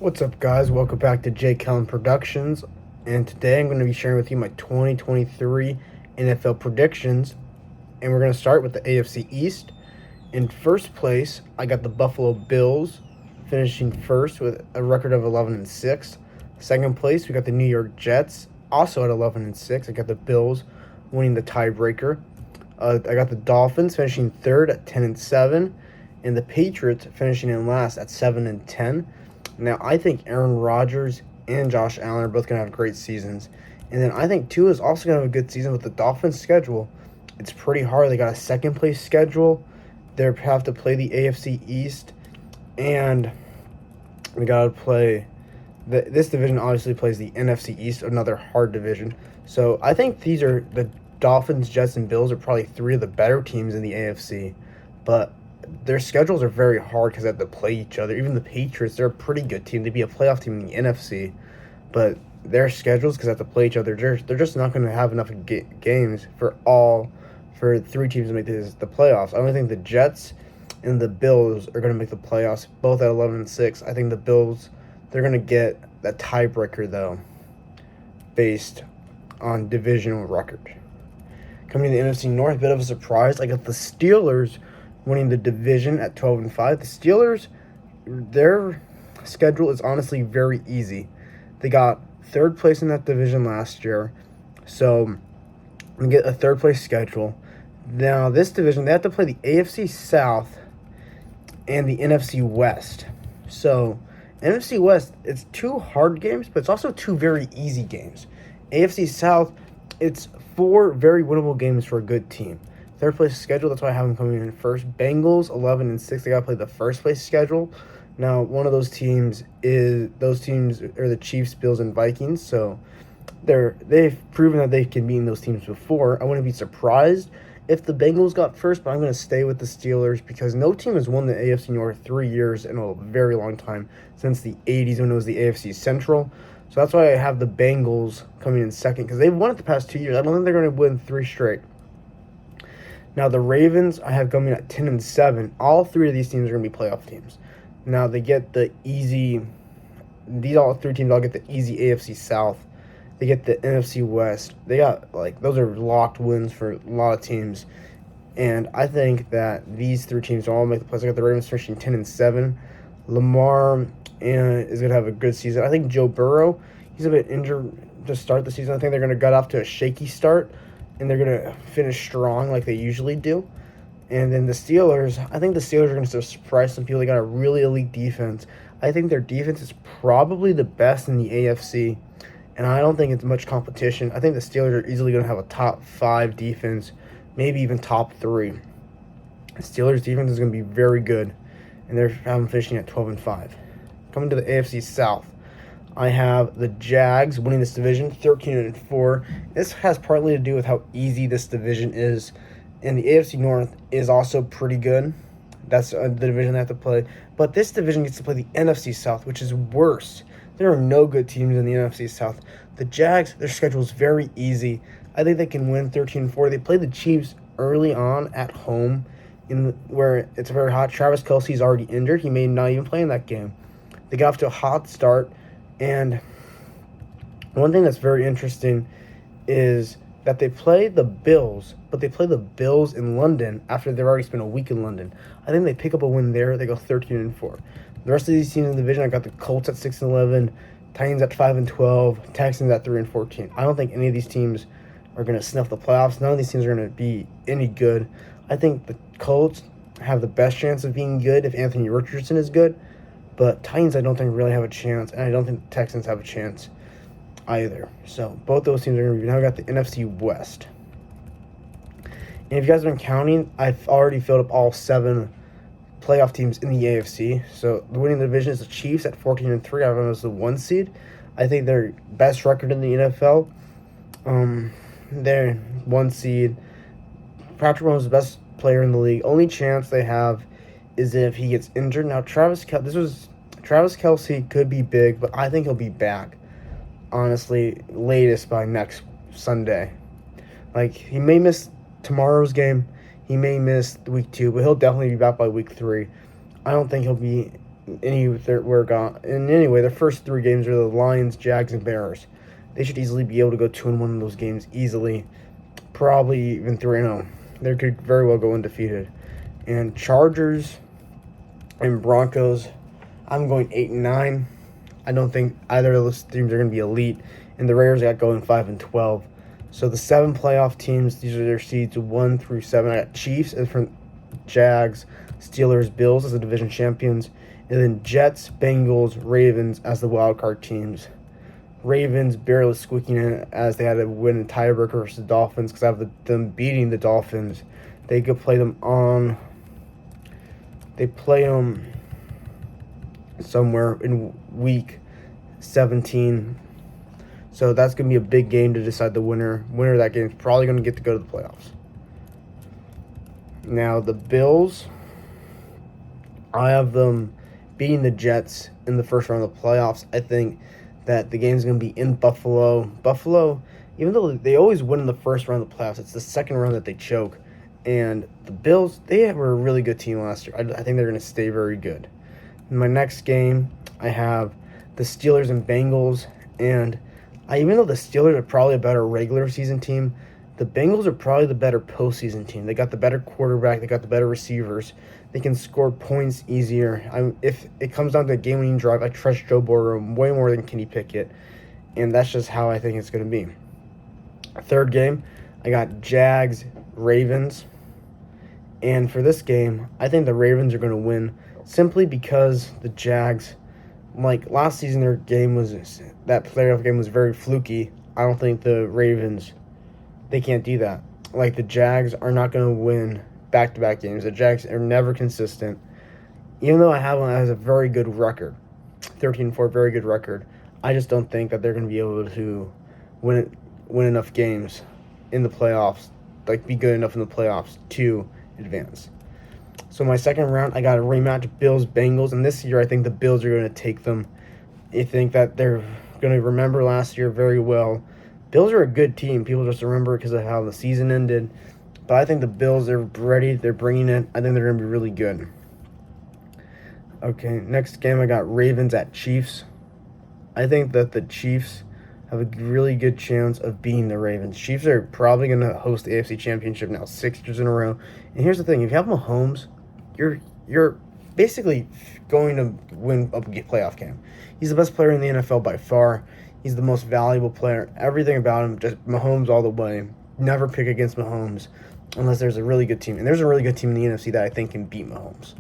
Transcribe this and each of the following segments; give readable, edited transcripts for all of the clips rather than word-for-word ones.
What's up, guys? Welcome back to Jay Kellen Productions. And today I'm going to be sharing with you my 2023 NFL predictions. And we're going to start with the AFC East. In first place, I got the Buffalo Bills finishing first with a record of 11-6. Second place, we got the New York Jets, also at 11-6. I got the Bills winning the tiebreaker. I got the Dolphins finishing third at 10-7, and the Patriots finishing in last at 7-10. Now, I think Aaron Rodgers and Josh Allen are both going to have great seasons. And then I think Tua is also going to have a good season with the Dolphins' schedule. It's pretty hard. They got a second place schedule. They have to play the AFC East, and we got to play. This division obviously plays the NFC East, another hard division. So I think these are the Dolphins, Jets, and Bills are probably three of the better teams in the AFC. But their schedules are very hard because they have to play each other. Even the Patriots, they're a pretty good team. They'd be a playoff team in the NFC, but their schedules, because they have to play each other, they're just not going to have enough games for three teams to make the playoffs. I only think the Jets and the Bills are going to make the playoffs, both at 11-6. I think the Bills, they're going to get that tiebreaker though, based on divisional record. Coming to the NFC North, a bit of a surprise. I got the Steelers winning the division at 12-5. The Steelers, their schedule is honestly very easy. They got third place in that division last year, so we get a third place schedule. Now this division, they have to play the AFC South and the NFC West. So NFC West, it's two hard games, but it's also two very easy games. AFC South, it's four very winnable games for a good team. Third place schedule, that's why I have them coming in first. Bengals 11-6. They got to play the first place schedule. Now, one of those teams are the Chiefs, Bills, and Vikings. So they've proven that they can beat those teams before. I wouldn't be surprised if the Bengals got first, but I'm going to stay with the Steelers because no team has won the AFC North 3 years in a very long time, since the 80s when it was the AFC Central. So that's why I have the Bengals coming in second, because they've won it the past 2 years. I don't think they're going to win 3 straight. Now, the Ravens, I have coming at 10-7. All three of these teams are going to be playoff teams. Now, they get the easy... all three teams all get the easy AFC South. They get the NFC West. They got, those are locked wins for a lot of teams. And I think that these three teams will all make the playoffs. I got the Ravens finishing 10-7. Lamar is going to have a good season. I think Joe Burrow, he's a bit injured to start the season. I think they're going to get off to a shaky start, and they're going to finish strong like they usually do. And then the Steelers, I think the Steelers are going to surprise some people. They got a really elite defense. I think their defense is probably the best in the AFC, and I don't think it's much competition. I think the Steelers are easily going to have a top 5 defense, maybe even top 3. The Steelers' defense is going to be very good, and they're finishing at 12-5. Coming to the AFC South, I have the Jags winning this division, 13-4. This has partly to do with how easy this division is, and the AFC North is also pretty good. That's the division they have to play. But this division gets to play the NFC South, which is worse. There are no good teams in the NFC South. The Jags, their schedule is very easy. I think they can win 13-4. They play the Chiefs early on at home, where it's very hot. Travis Kelce's already injured. He may not even play in that game. They got off to a hot start. And one thing that's very interesting is that they play the Bills, but they play the Bills in London after they've already spent a week in London. I think they pick up a win there. They go 13-4. The rest of these teams in the division, I got the Colts at 6-11, Titans at 5-12, Texans at 3-14. I don't think any of these teams are going to snuff the playoffs. None of these teams are going to be any good. I think the Colts have the best chance of being good if Anthony Richardson is good. But Titans, I don't think really have a chance, and I don't think the Texans have a chance either. So both those teams are going to be. Now we got the NFC West. And if you guys have been counting, I've already filled up all 7 playoff teams in the AFC. So the winning division is the Chiefs at 14-3. I have them as the 1 seed. I think their best record in the NFL. They're 1 seed. Patrick Mahomes is the best player in the league. Only chance they have is if he gets injured. Now, Travis Kelce could be big, but I think he'll be back, honestly, latest by next Sunday. He may miss tomorrow's game. He may miss week 2, but he'll definitely be back by week 3. I don't think he'll be Anyway, their first 3 games are the Lions, Jags, and Bears. They should easily be able to go 2-1 in those games easily. Probably even 3-0. They could very well go undefeated. And Chargers and Broncos, I'm going 8-9. I don't think either of those teams are going to be elite. And the Raiders got going 5-12. So the 7 playoff teams, these are their seeds 1 through 7. I got Chiefs as from Jags, Steelers, Bills as the division champions, and then Jets, Bengals, Ravens as the wild card teams. Ravens barely squeaking in as they had to win a tiebreaker versus the Dolphins because of them beating the Dolphins. They could play them on. They play them somewhere in week 17. So that's going to be a big game to decide the winner. Winner of that game is probably going to get to go to the playoffs. Now, the Bills, I have them beating the Jets in the first round of the playoffs. I think that the game's going to be in Buffalo. Buffalo, even though they always win in the first round of the playoffs, it's the second round that they choke. And the Bills, they were a really good team last year. I think they're going to stay very good. In my next game, I have the Steelers and Bengals. And even though the Steelers are probably a better regular season team, the Bengals are probably the better postseason team. They got the better quarterback. They got the better receivers. They can score points easier. If it comes down to a game-winning drive, I trust Joe Burrow way more than Kenny Pickett. And that's just how I think it's going to be. Third game, I got Jags, Ravens. And for this game, I think the Ravens are going to win simply because the Jags, like last season, that playoff game was very fluky. I don't think the Ravens, they can't do that. Like the Jags are not going to win back-to-back games. The Jags are never consistent. Even though I have one that has a very good record, 13-4, very good record, I just don't think that they're going to be able to win enough games in the playoffs, like be good enough in the playoffs to advance. So my second round, I got a rematch, Bills-Bengals, and this year I think the Bills are going to take them. I think that they're going to remember last year very well. Bills are a good team. People just remember it because of how the season ended. But I think the Bills, they're ready. They're bringing it. I think they're going to be really good. Okay, next game I got Ravens at Chiefs. I think that the Chiefs have a really good chance of beating the Ravens. Chiefs are probably going to host the AFC Championship now 6 years in a row. And here's the thing. If you have Mahomes, you're basically going to win a playoff game. He's the best player in the NFL by far. He's the most valuable player. Everything about him, just Mahomes all the way. Never pick against Mahomes unless there's a really good team. And there's a really good team in the NFC that I think can beat Mahomes.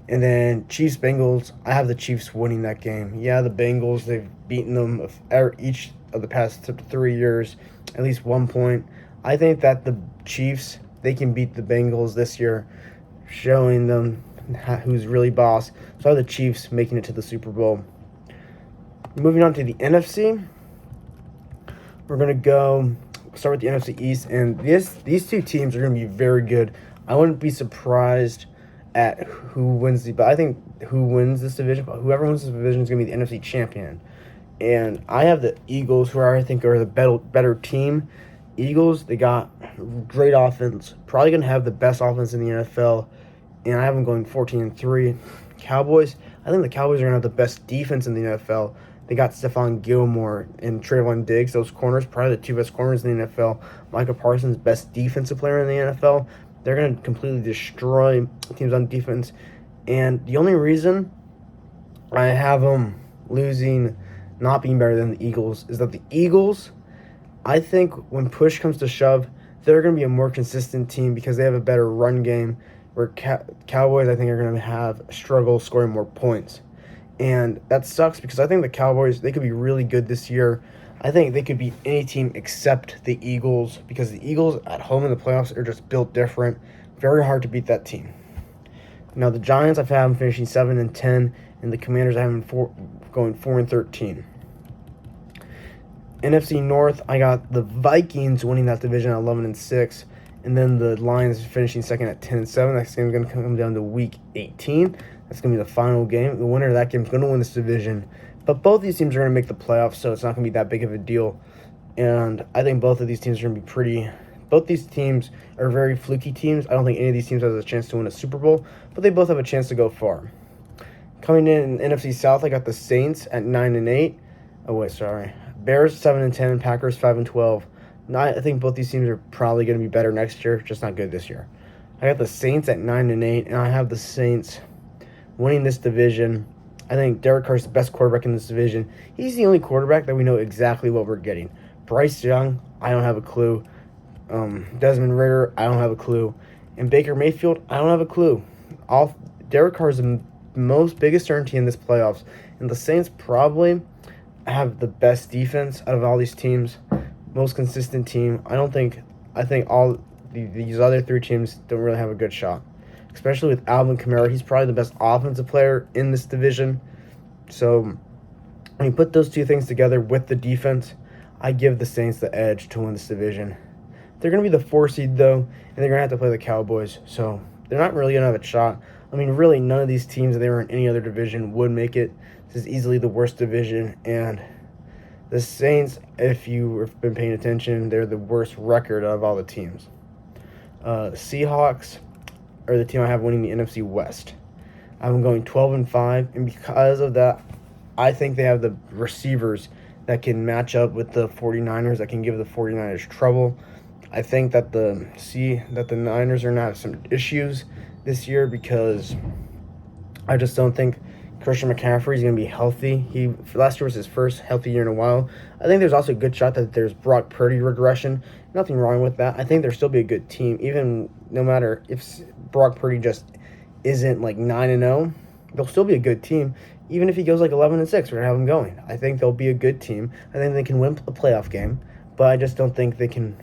And then Chiefs-Bengals, I have the Chiefs winning that game. Yeah, the Bengals, they've beaten them each of the past 3 years, at least 1 point. I think that the Chiefs, they can beat the Bengals this year, showing them who's really boss. So I have the Chiefs making it to the Super Bowl. Moving on to the NFC, we're going to start with the NFC East, and these two teams are going to be very good. I wouldn't be surprised at who wins but I think who wins this division, but whoever wins this division is going to be the NFC champion. And I have the Eagles, who I think are the better team. Eagles, they got great offense, probably going to have the best offense in the NFL, and I have them going 14-3. Cowboys, I think the Cowboys are going to have the best defense in the NFL. They got Stephon Gilmore and Trayvon Diggs, those corners, probably the 2 best corners in the NFL. Micah Parsons, best defensive player in the NFL. They're going to completely destroy teams on defense. And the only reason I have them not being better than the Eagles, is that the Eagles, I think when push comes to shove, they're going to be a more consistent team because they have a better run game, where Cowboys, I think, are going to have struggle scoring more points. And that sucks because I think the Cowboys, they could be really good this year. I think they could beat any team except the Eagles, because the Eagles at home in the playoffs are just built different. Very hard to beat that team. Now the Giants, I've had them finishing 7-10, and the Commanders, I have them going 4-13. NFC North, I got the Vikings winning that division at 11-6, and then the Lions finishing second at 10-7. That game is going to come down to Week 18. That's going to be the final game. The winner of that game is going to win this division. But both these teams are going to make the playoffs, so it's not going to be that big of a deal. And I think both of these teams are going to be both these teams are very fluky teams. I don't think any of these teams has a chance to win a Super Bowl, but they both have a chance to go far. Coming in NFC South, I got the Saints at 9-8. Oh wait, sorry. Bears 7-10, Packers 5-12. I think both these teams are probably going to be better next year, just not good this year. I got the Saints at 9-8, and I have the Saints winning this division. I think Derek Carr's the best quarterback in this division. He's the only quarterback that we know exactly what we're getting. Bryce Young, I don't have a clue. Desmond Ridder, I don't have a clue. And Baker Mayfield, I don't have a clue. Derek Carr's the most biggest certainty in this playoffs, and the Saints probably have the best defense out of all these teams, most consistent team. I think all these other three teams don't really have a good shot, especially with Alvin Kamara. He's probably the best offensive player in this division. So when you put those two things together with the defense, I give the Saints the edge to win this division. They're going to be the 4 seed, though, and they're going to have to play the Cowboys, so they're not really going to have a shot. I mean, really, none of these teams, if they were in any other division, would make it. This is easily the worst division, and the Saints, if you've been paying attention, they're the worst record of all the teams. Seahawks are the team I have winning the NFC West. I'm going 12-5, and because of that, I think they have the receivers that can match up with the 49ers, that can give the 49ers trouble. I think that the Niners are going to have some issues this year because I just don't think Christian McCaffrey is going to be healthy. Last year was his first healthy year in a while. I think there's also a good shot that there's Brock Purdy regression. Nothing wrong with that. I think there'll still be a good team, even no matter if Brock Purdy just isn't like 9-0. They'll still be a good team, even if he goes like 11-6. We're gonna have him going. I think they'll be a good team. I think they can win a playoff game, but I just don't think they can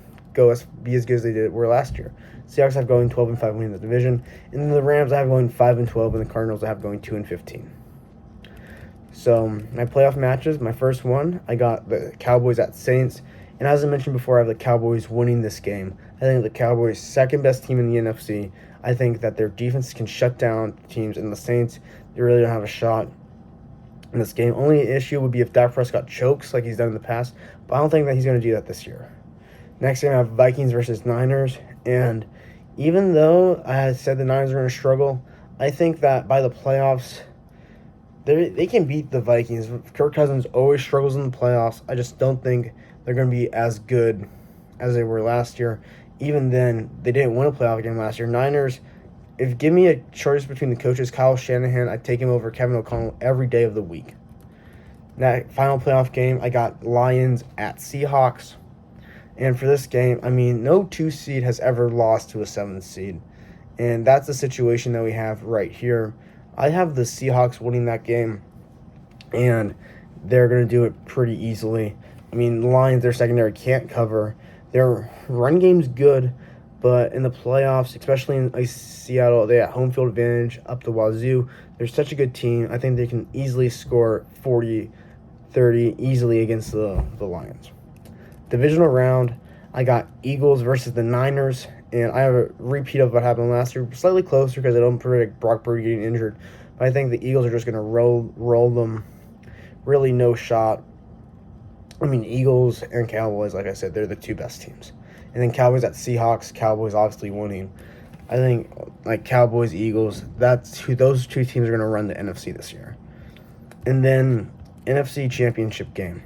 be as good as they were last year. Seahawks have going 12-5 winning the division, and then the Rams I have going 5-12, and the Cardinals I have going 2-15. So my playoff matches, my first one, I got the Cowboys at Saints, and as I mentioned before, I have the Cowboys winning this game. I think the Cowboys second best team in the NFC. I think that their defense can shut down teams, and the Saints, they really don't have a shot in this game. Only issue would be if Dak Prescott chokes like he's done in the past, but I don't think that he's going to do that this year. Next game, I have Vikings versus Niners, and even though I had said the Niners are going to struggle, I think that by the playoffs, they can beat the Vikings. Kirk Cousins always struggles in the playoffs. I just don't think they're going to be as good as they were last year. Even then, they didn't win a playoff game last year. Niners, give me a choice between the coaches, Kyle Shanahan, I'd take him over Kevin O'Connell every day of the week. That final playoff game, I got Lions at Seahawks. And for this game, I mean, no 2 seed has ever lost to a 7 seed. And that's the situation that we have right here. I have the Seahawks winning that game, and they're going to do it pretty easily. I mean, the Lions, their secondary can't cover. Their run game's good, but in the playoffs, especially in Seattle, they have home field advantage up the wazoo. They're such a good team. I think they can easily score 40, 30 easily against the Lions. Divisional round, I got Eagles versus the Niners, and I have a repeat of what happened last year, slightly closer because I don't predict Brock Purdy getting injured, but I think the Eagles are just going to roll them. Really no shot. I mean, Eagles and Cowboys, like I said, they're the 2 best teams. And then Cowboys at Seahawks, Cowboys obviously winning. I think, like, Cowboys, Eagles, those 2 teams are going to run the NFC this year. And then NFC Championship game.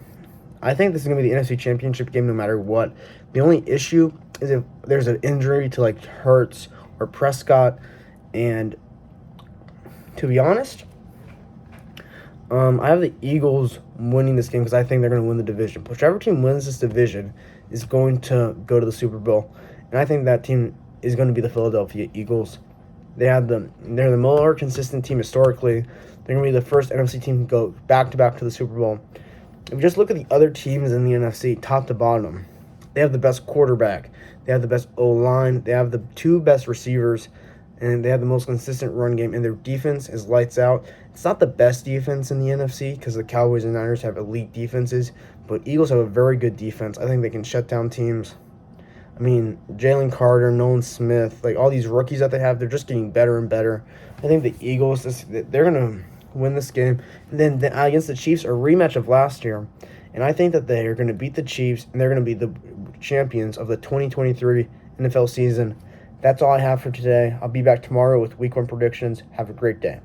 I think this is going to be the NFC Championship game no matter what. The only issue is if there's an injury to, like, Hurts or Prescott. And to be honest, I have the Eagles winning this game because I think they're going to win the division. Whichever team wins this division is going to go to the Super Bowl. And I think that team is going to be the Philadelphia Eagles. They're the more consistent team historically. They're going to be the first NFC team to go back-to-back to the Super Bowl. If you just look at the other teams in the NFC, top to bottom, they have the best quarterback. They have the best O-line. They have the 2 best receivers. And they have the most consistent run game. And their defense is lights out. It's not the best defense in the NFC because the Cowboys and Niners have elite defenses. But Eagles have a very good defense. I think they can shut down teams. I mean, Jalen Carter, Nolan Smith, like all these rookies that they have, they're just getting better and better. I think the Eagles, they're going to win this game. And then against the Chiefs, a rematch of last year. And I think that they are going to beat the Chiefs, and they're going to be the champions of the 2023 NFL season. That's all I have for today. I'll be back tomorrow with Week 1 predictions. Have a great day.